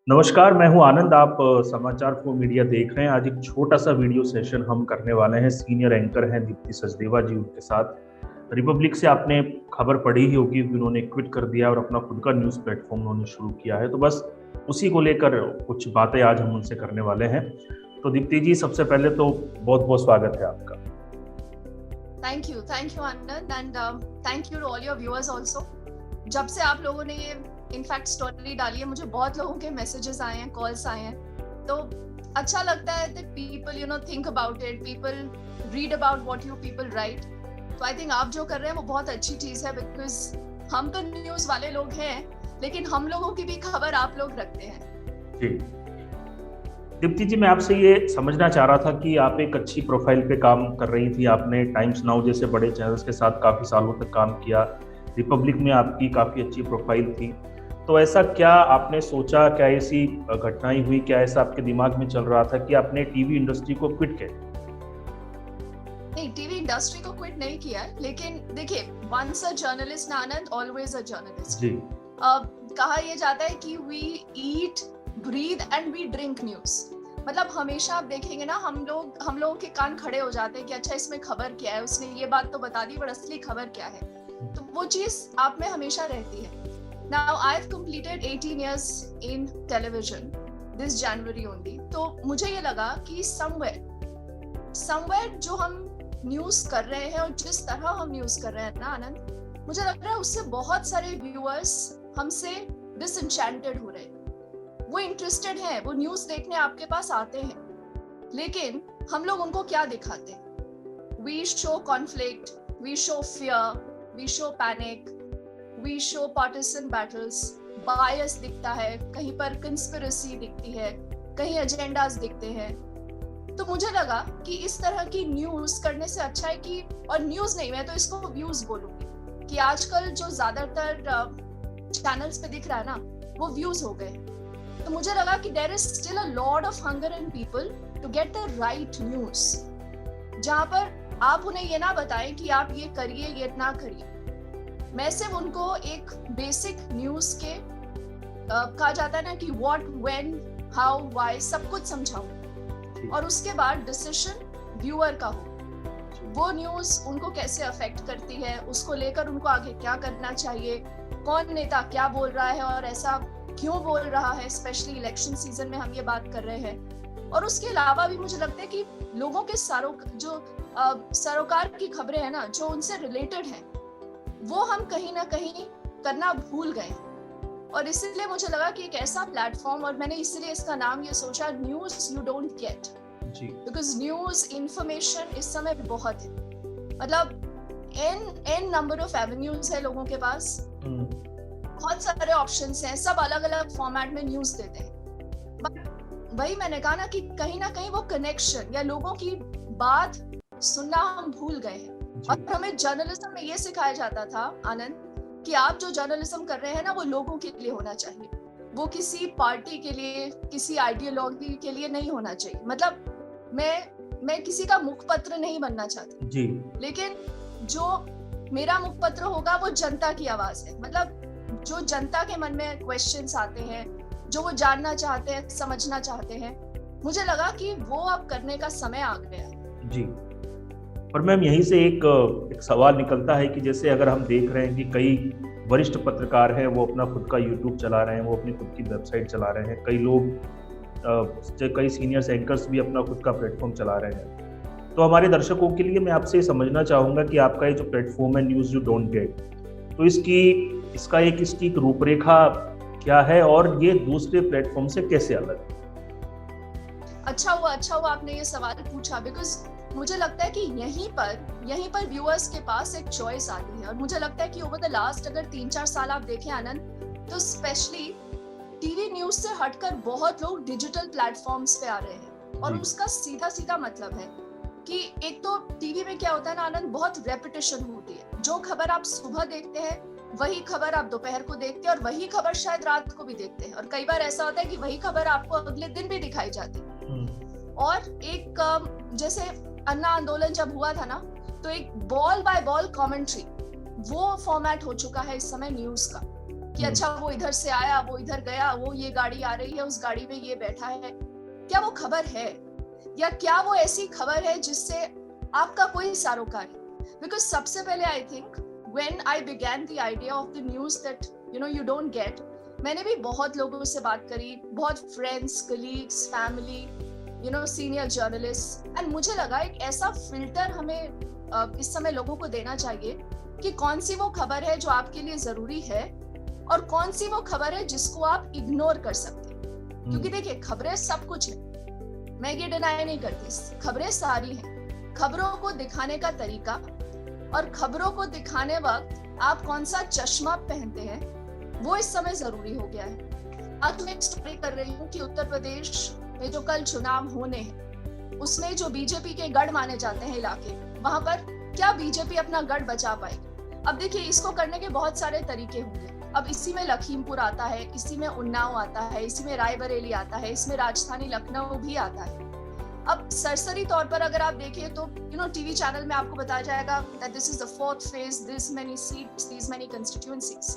नमस्कार, मैं हूं आनंद। आप समाचार फॉर मीडिया देख रहे हैं। आज एक छोटा सा वीडियो सेशन हम करने वाले हैं। सीनियर एंकर हैं दीप्ति सचदेवा जी, उनके साथ। रिपब्लिक से आपने खबर पढ़ी ही होगी कि उन्होंने क्विट कर दिया और अपना खुद का न्यूज़ प्लेटफॉर्म उन्होंने शुरू किया है। तो बस उसी को लेकर कुछ बातें आज हम उनसे करने वाले हैं। तो दीप्ति जी, सबसे पहले तो बहुत बहुत स्वागत है आपका। Thank you Anand and thank you to all your viewers also. जब से आप लोगों ने ये इनफैक्ट स्टोरी डाली है, मुझे बहुत लोगों के मैसेजेस आए हैं, कॉल्स आए हैं, तो अच्छा लगता है that people think about it, people read about what you people right. तो आई थिंक आप जो कर रहे हैं वो बहुत अच्छी चीज है, बिकॉज हम तो न्यूज वाले लोग हैं, लेकिन हम लोगों की भी खबर आप लोग रखते हैं। जी दीप्ति जी, मैं आपसे ये समझना चाह रहा था कि आप एक अच्छी प्रोफाइल पे काम कर रही थी। आपने टाइम्स नाउ जैसे बड़े चैनल्स के साथ काफ़ी सालों तक काम किया। रिपब्लिक में आपकी काफ़ी अच्छी प्रोफाइल थी। तो ऐसा क्या आपने सोचा, क्या ऐसी घटनाएं हुई, क्या ऐसा आपके दिमाग में चल रहा था कि आपने टीवी इंडस्ट्री को क्विट किया? नहीं, टीवी इंडस्ट्री को क्विट नहीं किया है, लेकिन देखिए, once a journalist Anand always a journalist. जी। कहा यह जाता है कि we eat, breathe and we drink news. मतलब हमेशा आप देखेंगे ना, हम लोगों के कान खड़े हो जाते हैं कि अच्छा इसमें खबर क्या है, उसने ये बात तो बता दी, पर असली खबर क्या है। तो वो चीज आप में हमेशा रहती है। Now I've completed 18 years in television this January only. तो मुझे ये लगा कि somewhere जो हम न्यूज कर रहे हैं और जिस तरह हम न्यूज कर रहे हैं ना आनंद, मुझे लग रहा है उससे बहुत सारे व्यूअर्स हमसे डिसएंचेंटेड हो रहे हैं। वो इंटरेस्टेड हैं, वो न्यूज देखने आपके पास आते हैं, लेकिन हम लोग उनको क्या दिखाते हैं? We show conflict, we show fear, we show panic, we show partisan battles, bias दिखता है, कहीं पर conspiracy दिखती है, कहीं एजेंडास दिखते हैं। तो मुझे लगा कि इस तरह की न्यूज करने से अच्छा है कि, और न्यूज नहीं, मैं तो इसको व्यूज बोलूंगी, कि आजकल जो ज्यादातर चैनल्स पे दिख रहा है ना, वो व्यूज हो गए। तो मुझे लगा कि there is still a lot of hunger in people to get the right news, जहां पर आप उन्हें ये ना बताएं कि आप ये करिए, ये ना करिए। मैं सिर्फ उनको एक बेसिक न्यूज के कहा जाता है ना कि व्हाट, व्हेन, हाउ, व्हाई, सब कुछ समझाऊं, और उसके बाद डिसीजन व्यूअर का हो। वो न्यूज उनको कैसे अफेक्ट करती है, उसको लेकर उनको आगे क्या करना चाहिए, कौन नेता क्या बोल रहा है और ऐसा क्यों बोल रहा है, स्पेशली इलेक्शन सीजन में हम ये बात कर रहे हैं। और उसके अलावा भी मुझे लगता है कि लोगों के सरोकार की खबरें हैं ना, जो उनसे रिलेटेड है, वो हम कहीं ना कहीं करना भूल गए। और इसीलिए मुझे लगा कि एक ऐसा प्लेटफॉर्म, और मैंने इसलिए इसका नाम ये सोचा, news you don't gate, because news information इस समय बहुत है। मतलब एन नंबर ऑफ एवेन्यूज है लोगों के पास, बहुत सारे ऑप्शंस हैं, सब अलग अलग फॉर्मेट में न्यूज देते हैं। बट वही मैंने कहा ना कि कहीं ना कहीं वो कनेक्शन या लोगों की बात सुनना हम भूल गए हैं। और हमें जर्नलिज्म में ये सिखाया जाता था आनंद, कि आप जो जर्नलिज्म कर रहे हैं ना, वो लोगों के लिए होना चाहिए, वो किसी पार्टी के लिए, किसी आइडियोलॉजी के लिए नहीं होना चाहिए। मतलब मैं किसी का मुखपत्र नहीं बनना चाहती जी, लेकिन जो मेरा मुखपत्र होगा वो जनता की आवाज है। मतलब जो जनता के मन में क्वेश्चंस आते हैं, जो वो जानना चाहते हैं, समझना चाहते हैं, मुझे लगा कि वो अब करने का समय आ गया जी। और मैम, यहीं से एक सवाल निकलता है कि जैसे अगर हम देख रहे हैं कि कई वरिष्ठ पत्रकार हैं, वो अपना खुद का यूट्यूब चला रहे हैं, वो अपनी खुद की वेबसाइट चला रहे हैं, कई लोग, कई सीनियर एंकर्स भी अपना खुद का प्लेटफॉर्म चला रहे हैं। तो हमारे दर्शकों के लिए मैं आपसे समझना चाहूँगा कि आपका ये जो प्लेटफॉर्म है, न्यूज़ यू डोंट गेट, तो इसकी एक रूपरेखा क्या है और ये दूसरे प्लेटफॉर्म से कैसे अलग है? अच्छा हुआ आपने ये सवाल पूछा, बिकॉज मुझे लगता है कि यहीं पर व्यूअर्स के पास एक चॉइस आती है। और मुझे लगता है कि ओवर द लास्ट अगर 3-4 साल आप देखें आनंद, तो स्पेशली टीवी न्यूज से हटकर बहुत लोग डिजिटल प्लेटफॉर्म्स पे आ रहे हैं। और उसका सीधा मतलब है कि एक तो टीवी में क्या होता है ना आनंद, बहुत रेपिटेशन होती है। जो खबर आप सुबह देखते हैं, वही खबर आप दोपहर को देखते हैं, और वही खबर शायद रात को भी देखते हैं। और कई बार ऐसा होता है कि वही खबर आपको अगले दिन भी दिखाई जाती है। और एक जैसे अन्ना आंदोलन जब हुआ था ना, तो एक बॉल बाय बॉल कमेंट्री, वो फॉर्मेट हो चुका है इस समय न्यूज का। कि अच्छा वो इधर से आया, वो इधर गया, वो ये गाड़ी आ रही है, उस गाड़ी में ये बैठा है। क्या वो खबर है, या क्या वो ऐसी खबर है जिससे आपका कोई सरोकार है? बिकॉज सबसे पहले I think when I began the idea of the news that you don't gate, मैंने भी बहुत लोगों से बात करी, बहुत friends, colleagues, family, senior journalist, and मुझे लगा एक ऐसा फिल्टर हमें इस समय लोगों को देना चाहिए कि कौन सी वो खबर है जो आपके लिए जरूरी है और कौन सी वो खबर है जिसको आप इग्नोर कर सकते हैं। क्योंकि देखिए, खबरें सब कुछ है, मैं ये डिनाई नहीं करती, खबरें सारी हैं। खबरों को दिखाने का तरीका और खबरों को दिखाने वक्त आप कौन सा चश्मा पहनते हैं, वो इस समय जरूरी हो गया है। आज मैं एक स्टोरी कर रही हूँ कि उत्तर प्रदेश में जो कल चुनाव होने हैं, उसमें जो बीजेपी के गढ़ माने जाते हैं इलाके, वहां पर क्या बीजेपी अपना गढ़ बचा पाएगी? अब देखिए, इसको करने के बहुत सारे तरीके होंगे। अब इसी में लखीमपुर आता है, इसी में उन्नाव आता है, इसी में रायबरेली आता है, इसमें राजधानी लखनऊ भी आता है। अब सरसरी तौर पर अगर आप देखें तो टीवी चैनल में आपको बताया जाएगा that this is the fourth phase, this many seats, these many constituencies।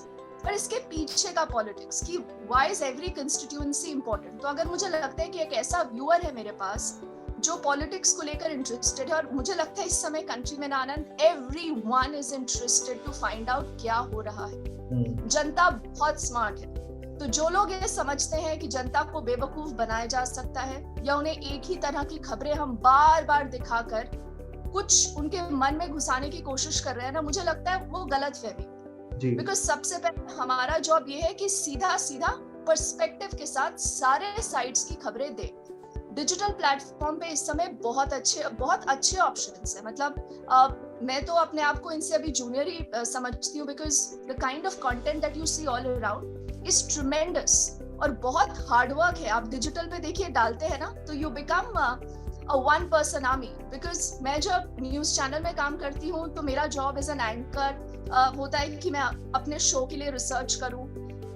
पर इसके पीछे का पॉलिटिक्स कि why is every constituency important। तो अगर मुझे लगता है कि एक ऐसा व्यूअर है मेरे पास जो पॉलिटिक्स को लेकर इंटरेस्टेड है, और मुझे लगता है इस समय कंट्री में Anand everyone is interested to find out क्या हो रहा है। जनता बहुत स्मार्ट है, तो जो लोग ये समझते हैं कि जनता को बेवकूफ बनाया जा सकता है या उन्हें एक ही तरह की खबरें हम बार बार दिखाकर कुछ उनके मन में घुसाने की कोशिश कर रहे हैं ना, मुझे लगता है वो गलत फहमी। बिकॉज सबसे पहले हमारा जॉब ये है कि सीधा सीधा पर्सपेक्टिव के साथ सारे साइड्स की खबरें दें। डिजिटल प्लेटफॉर्म पे इस समय बहुत अच्छे ऑप्शंस हैं। मतलब मैं तो अपने आप को इनसे अभी जूनियर ही समझती हूँ, because the kind of content that you see all around is tremendous और बहुत हार्ड वर्क है। आप डिजिटल पे देखिए डालते हैं ना, तो you become a one person army. Because मैं जब न्यूज चैनल में काम करती हूँ तो मेरा जॉब एज एन एंकर होता है कि मैं अपने शो के लिए रिसर्च करूँ,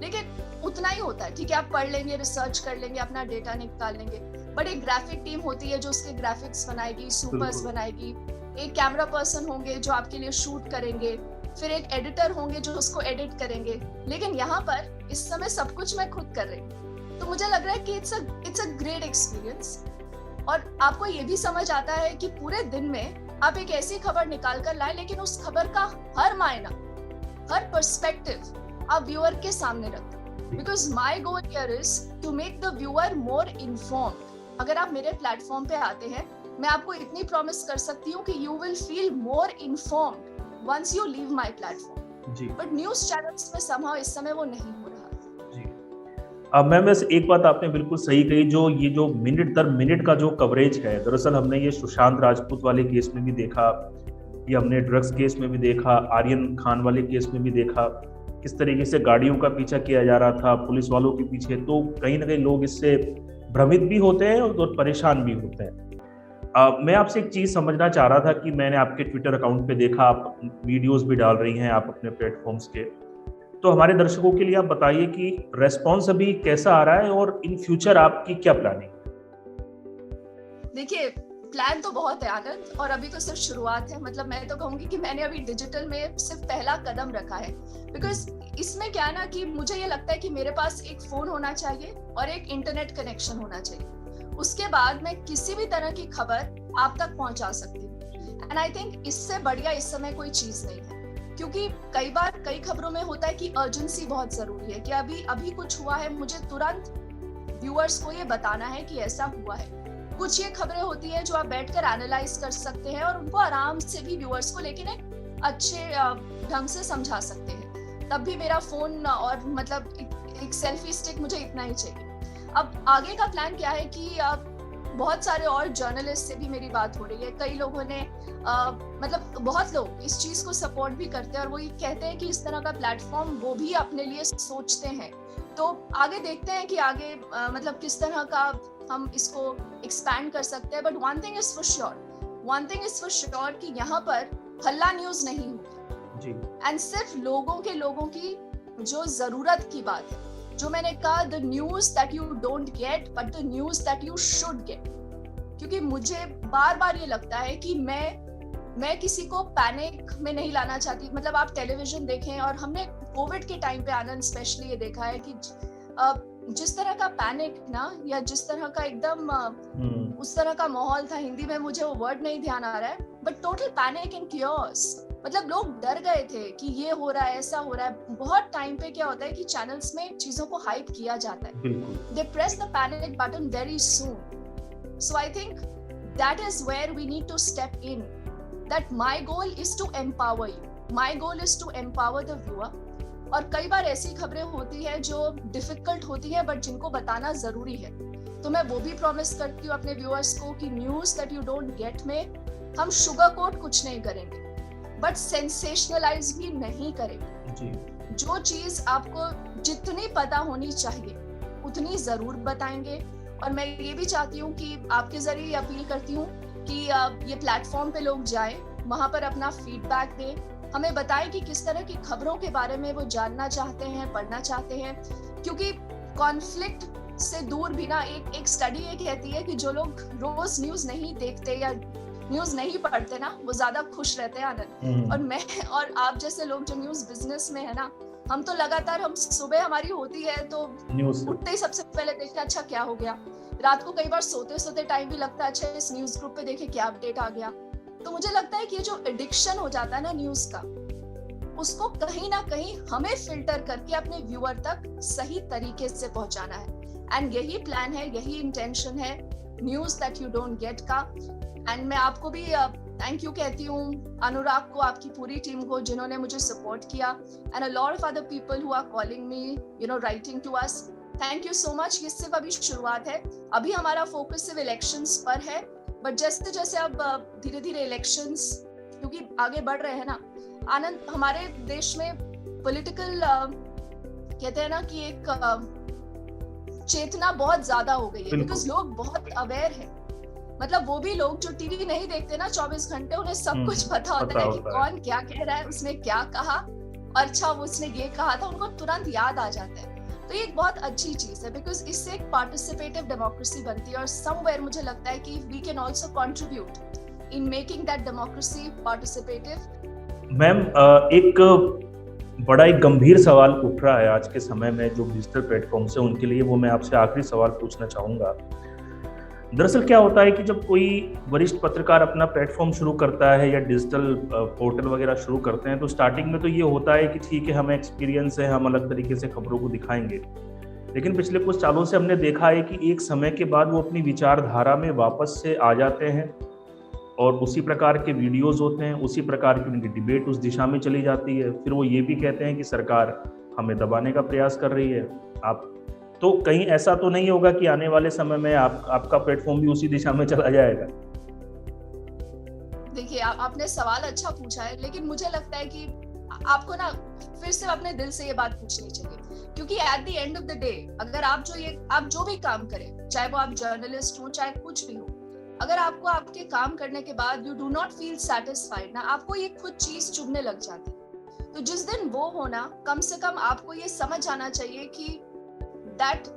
लेकिन उतना ही होता है। ठीक है, आप पढ़ लेंगे, रिसर्च कर लेंगे, अपना डेटा निकाल लेंगे, बट एक ग्राफिक टीम होती है जो उसके ग्राफिक्स बनाएगी, सुपर्स बनाएगी, एक कैमरा पर्सन होंगे जो आपके लिए शूट करेंगे, फिर एक एडिटर होंगे जो उसको एडिट करेंगे। लेकिन यहाँ पर इस समय सब कुछ मैं खुद कर रही हूँ, तो मुझे लग रहा है कि इट्स अ ग्रेट एक्सपीरियंस। और आपको ये भी समझ आता है कि पूरे दिन में आप एक ऐसी खबर निकाल कर लाए, लेकिन उस खबर का हर मायना, हर पर्सपेक्टिव आप व्यूअर के सामने रखें। Because my goal here is to make the viewer more informed. अगर आप मेरे प्लेटफॉर्म पे आते हैं, मैं आपको इतनी प्रॉमिस कर सकती हूँ कि you will feel more informed once you leave my platform. But news channels में somehow इस समय वो नहीं हो रहा जी। अब मैम, बस एक बात आपने बिल्कुल सही कही, ये जो मिनट दर मिनट का जो कवरेज है, दरअसल हमने ये सुशांत राजपूत वाले केस में भी देखा, ये हमने ड्रग्स केस में भी देखा, आर्यन खान वाले केस में भी देखा, किस तरीके से गाड़ियों का पीछा किया जा रहा था पुलिस वालों के पीछे। तो कहीं ना कहीं लोग इससे भ्रमित भी होते हैं और परेशान भी होते हैं। मैं आपसे एक चीज़ समझना चाह रहा था कि मैंने आपके ट्विटर अकाउंट पे देखा, आप वीडियोस भी डाल रही हैं आप अपने प्लेटफॉर्म्स के, तो हमारे दर्शकों के लिए आप बताइए कि रेस्पॉन्स अभी कैसा आ रहा है और इन फ्यूचर आपकी क्या प्लानिंग? देखिए, प्लान तो बहुत है आनंद, और अभी तो सिर्फ शुरुआत है। मतलब मैं तो कहूंगी कि मैंने अभी डिजिटल में सिर्फ पहला कदम रखा है। बिकॉज इसमें क्या है ना कि मुझे ये लगता है कि मेरे पास एक फोन होना चाहिए और एक इंटरनेट कनेक्शन होना चाहिए। उसके बाद मैं किसी भी तरह की खबर आप तक पहुंचा सकती हूँ। एंड आई थिंक इससे बढ़िया इस समय कोई चीज नहीं है, क्योंकि कई बार कई खबरों में होता है कि अर्जेंसी बहुत जरूरी है, कि अभी कुछ हुआ है, मुझे तुरंत व्यूअर्स को ये बताना है कि ऐसा हुआ है। कुछ ये खबरें होती है जो आप बैठकर एनालाइज कर सकते हैं और उनको आराम से भी व्यूअर्स को लेकिन एक अच्छे ढंग से समझा सकते हैं। तब भी मेरा फोन और मतलब एक सेल्फी स्टिक मुझे इतना ही चाहिए। अब आगे का प्लान क्या है कि बहुत सारे और जर्नलिस्ट से भी मेरी बात हो रही है। कई लोगों ने मतलब बहुत लोग इस चीज को सपोर्ट भी करते हैं और वो ये कहते हैं कि इस तरह का प्लेटफॉर्म वो भी अपने लिए सोचते हैं। तो आगे देखते हैं कि आगे मतलब किस तरह का हम इसको एक्सपैंड कर सकते हैं। But one thing is for sure कि यहाँ पर हल्ला न्यूज नहीं होगी एंड सिर्फ लोगों की जो जरूरत की बात है, जो मैंने कहा, the news that you don't get but the news that you should get. क्योंकि मुझे बार बार ये लगता है कि मैं किसी को पैनिक में नहीं लाना चाहती। मतलब आप टेलीविजन देखें, और हमने कोविड के टाइम पे आनंद स्पेशली ये देखा है कि जिस तरह का पैनिक ना, या जिस तरह का एकदम उस तरह का माहौल था, हिंदी में मुझे वो वर्ड नहीं ध्यान आ रहा है, but total panic and chaos. मतलब लोग डर गए थे कि ये हो रहा है, ऐसा हो रहा है। बहुत टाइम पे क्या होता है कि चैनल्स में चीजों को हाइप किया जाता है, they press the panic button very soon. So I think that is where we need to step in, that my goal is to empower you, my goal is to empower the viewer. और कई बार ऐसी खबरें होती है जो difficult होती है, but जिनको बताना जरूरी है। तो मैं वो भी प्रॉमिस करती हूँ अपने व्यूअर्स को कि news that you don't gate में हम शुगर कोट कुछ नहीं करेंगे, बट सेंसेशनलाइज भी नहीं करेंगे जी। जो चीज आपको जितनी पता होनी चाहिए उतनी जरूर बताएंगे। और मैं ये भी चाहती हूँ कि आपके जरिए अपील करती हूँ कि ये प्लेटफॉर्म पे लोग जाएं, वहां पर अपना फीडबैक दें, हमें बताएं कि किस तरह की खबरों के बारे में वो जानना चाहते हैं, पढ़ना चाहते हैं। क्योंकि कॉन्फ्लिक्ट से दूर भी ना, एक स्टडी ये कहती है कि जो लोग रोज न्यूज नहीं देखते या न्यूज नहीं पढ़ते ना, वो ज्यादा खुश रहते हैं आनंद। और मैं और आप जैसे लोग जो न्यूज बिजनेस में है ना, हम तो लगातार, हम सुबह हमारी होती है तो उठते ही सबसे पहले देखते हैं अच्छा क्या हो गया। रात को कई बार सोते सोते टाइम भी लगता है अच्छा इस न्यूज ग्रुप पे देखे क्या अपडेट आ गया। तो मुझे लगता है कि ये जो एडिक्शन हो जाता है ना न्यूज का, उसको कहीं ना कहीं हमें फिल्टर करके अपने व्यूअर तक सही तरीके से पहुंचाना है। एंड यही प्लान है, यही इंटेंशन है news that you don't gate का। एंड मैं आपको भी थैंक यू कहती हूँ, अनुराग को, आपकी पूरी टीम को जिन्होंने मुझे सपोर्ट किया, and a lot of other people who are calling me, you know, writing to us. Thank you so much. ये सिर्फ अभी शुरुआत है, अभी हमारा फोकस सिर्फ इलेक्शंस पर है, बट जैसे जैसे अब धीरे धीरे इलेक्शंस क्योंकि आगे बढ़ रहे हैं ना आनंद, हमारे देश में पॉलिटिकल कहते हैं ना कि एक चेतना बहुत ज्यादा हो गई है, बिकॉज लोग बहुत अवेयर है। मतलब वो भी लोग जो टीवी नहीं देखते ना 24 घंटे, उन्हें सब कुछ पता होता है कि कौन क्या कह रहा है, उसने क्या कहा, और अच्छा उसने ये कहा था, उनको तुरंत याद आ जाता है। तो ये एक बहुत अच्छी चीज है, बिकॉज इससे एक पार्टिसिपेटिव डेमोक्रेसी बनती है। और समवेयर मुझे लगता है कि we can also contribute in making that democracy participative. Ma'am, एक बड़ा एक गंभीर सवाल उठ रहा है आज के समय में जो डिजिटल प्लेटफॉर्म से, उनके लिए वो मैं आपसे आखिरी सवाल पूछना चाहूँगा। दरअसल क्या होता है कि जब कोई वरिष्ठ पत्रकार अपना प्लेटफॉर्म शुरू करता है या डिजिटल पोर्टल वगैरह शुरू करते हैं, तो स्टार्टिंग में तो ये होता है कि ठीक है, हमें एक्सपीरियंस है, हम अलग तरीके से खबरों को दिखाएंगे। लेकिन पिछले कुछ सालों से हमने देखा है कि एक समय के बाद वो अपनी विचारधारा में वापस से आ जाते हैं और उसी प्रकार के वीडियोस होते हैं, उसी प्रकार की उनकी डिबेट उस दिशा में चली जाती है। फिर वो ये भी कहते हैं कि सरकार हमें दबाने का प्रयास कर रही है। आप तो कहीं ऐसा तो नहीं होगा कि आने वाले समय में आपका प्लेटफॉर्म भी उसी दिशा में चला जाएगा? देखिए, आपने सवाल अच्छा पूछा है, लेकिन मुझे लगता है कि आपको ना फिर से अपने दिल से ये बात पूछनी चाहिए, क्योंकि at the end of the day अगर आप जो भी काम करें, चाहे वो आप जर्नलिस्ट हो, चाहे कुछ भी हो, अगर आपको आपके काम करने के बाद you do not feel satisfied ना, आपको ये खुद चीज चुभने लग जाती है। तो जिस दिन वो होना, कम से कम आपको ये समझ आना चाहिए कि that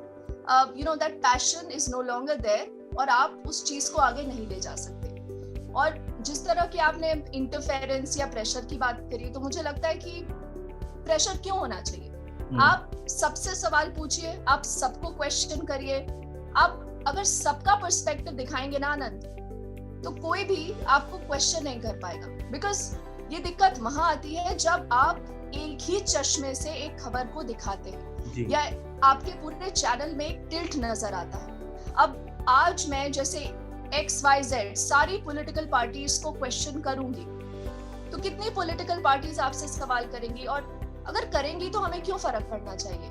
that passion is no longer there, और आप उस चीज को आगे नहीं ले जा सकते। और जिस तरह की आपने इंटरफेरेंस या प्रेशर की बात करी, तो मुझे लगता है कि प्रेशर क्यों होना चाहिए। आप सबसे सवाल पूछिए, आप सबको क्वेश्चन करिए। आप अगर सबका पर्सपेक्टिव दिखाएंगे ना आनंद, तो कोई भी आपको क्वेश्चन नहीं कर पाएगा। बिकॉज ये दिक्कत वहां आती है जब आप एक ही चश्मे से एक खबर को दिखाते हैं, या आपके पूरे चैनल में एक टिल्ट नजर आता है। अब आज मैं जैसे XYZ सारी पॉलिटिकल पार्टीज को क्वेश्चन करूंगी, तो कितनी पॉलिटिकल पार्टीज आपसे सवाल करेंगी, और अगर करेंगी तो हमें क्यों फर्क पड़ना चाहिए।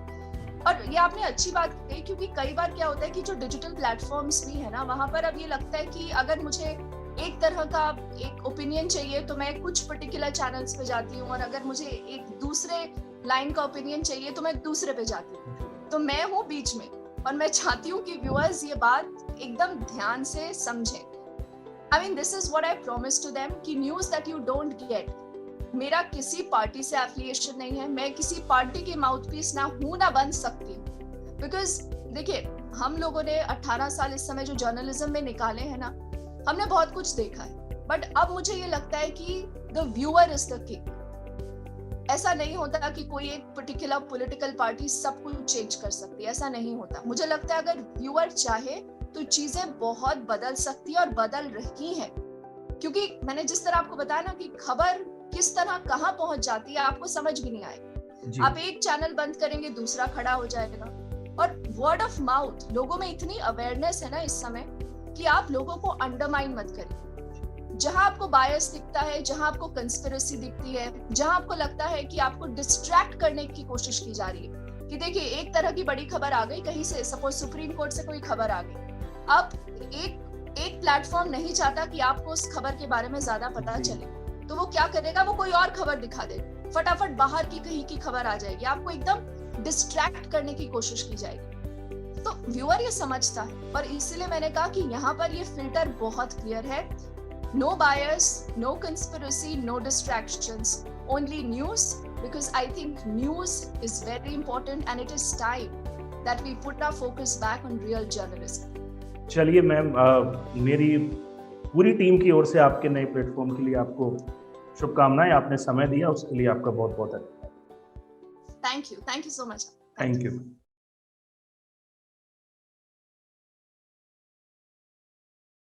और ये आपने अच्छी बात कही, क्योंकि कई बार क्या होता है कि जो डिजिटल प्लेटफॉर्म्स भी है ना, वहां पर अब ये लगता है कि अगर मुझे एक तरह का एक ओपिनियन चाहिए तो मैं कुछ पर्टिकुलर चैनल्स पे जाती हूँ, और अगर मुझे एक दूसरे लाइन का ओपिनियन चाहिए तो मैं दूसरे पे जाती हूँ। तो मैं हूँ बीच में, और मैं चाहती हूँ कि व्यूअर्स ये बात एकदम ध्यान से समझें। I mean, this is what I promise to them कि news that you don't get, मेरा किसी पार्टी से एफिलिएशन नहीं है, मैं किसी पार्टी की माउथपीस ना हूं ना बन सकती हूँ। बिकॉज देखिए, हम लोगों ने 18 साल इस समय जो जर्नलिज्म में निकाले हैं ना, हमने बहुत कुछ देखा है, बट अब मुझे ये लगता है कि the viewer is the king. ऐसा नहीं होता कि कोई एक पर्टिकुलर पॉलिटिकल पार्टी सब कुछ चेंज कर सकती है, ऐसा नहीं होता। मुझे लगता है अगर व्यूअर चाहे तो चीजें बहुत बदल सकती है और बदल रही है, क्योंकि मैंने जिस तरह आपको बताया ना कि खबर किस तरह कहाँ पहुंच जाती है आपको समझ भी नहीं आएगा। आप एक चैनल बंद करेंगे दूसरा खड़ा हो जाएगा। और वर्ड ऑफ माउथ, लोगों में इतनी अवेयरनेस है ना इस समय कि आप लोगों को अंडरमाइन मत करिए। जहां आपको बायस दिखता है, जहां आपको कंस्पिरेसी दिखती है, जहां आपको लगता है कि आपको डिस्ट्रैक्ट करने की कोशिश की जा रही है कि देखिए एक तरह की बड़ी खबर आ गई कहीं से, सपोज सुप्रीम कोर्ट से कोई खबर आ गई, अब एक प्लेटफॉर्म नहीं चाहता कि आपको उस खबर के बारे में ज्यादा पता चले, तो वो क्या करेगा, वो कोई और खबर दिखा देगा, फटाफट बाहर की कहीं की खबर आ जाएगी, आपको एकदम डिस्ट्रैक्ट करने की कोशिश की जाएगी। तो व्यूअर ये समझता है और इसीलिए मैंने कहा कि यहाँ पर ये फिल्टर बहुत क्लियर है। No bias, no conspiracy, no distractions, only news, because I think news is very important and it is time that we put our focus back on real journalism. चलिए मैम, मेरी पूरी team की ओर से आपके नए platform के लिए आपको शुभकामनाएं। आपने समय दिया उसके लिए आपका बहुत बहुत धन्यवाद। Thank you so much. Thank you.